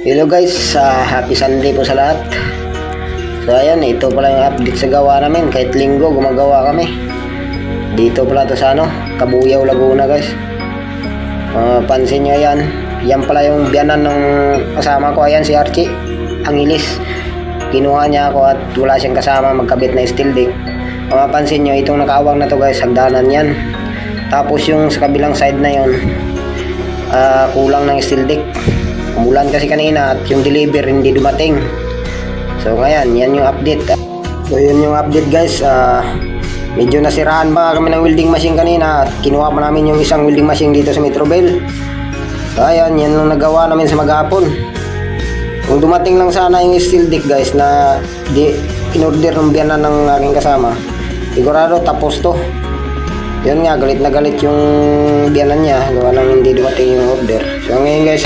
Hello guys, happy Sunday po sa lahat. So ayan, ito pala yung update sa gawa namin. Kahit linggo gumagawa kami. Dito pala to sa Kabuyaw, Laguna guys. Pansin nyo yan. Yan pala yung biyanan ng kasama ko. Ayan si Archie Angelis. Kinuha niya ako at wala siyang kasama magkabit na steel deck. Mapapansin nyo, itong nakaawang na to guys, hagdanan yan. Tapos yung sa kabilang side na yon, kulang ng steel deck. Umulan kasi kanina at yung deliver hindi dumating. So ngayon, yan yung update. So yun yung update guys. Medyo nasiraan pa kami ng welding machine kanina at kinuha pa namin yung isang welding machine dito sa Metrobel. So ayan, yan lang nagawa namin sa maghapon. Kung dumating lang sana yung steel deck guys na in-order ng biyanan ng aking kasama, sigurado tapos to. Yun nga, galit na galit yung biyanan niya gawa nang hindi dumating yung order. So ngayon guys,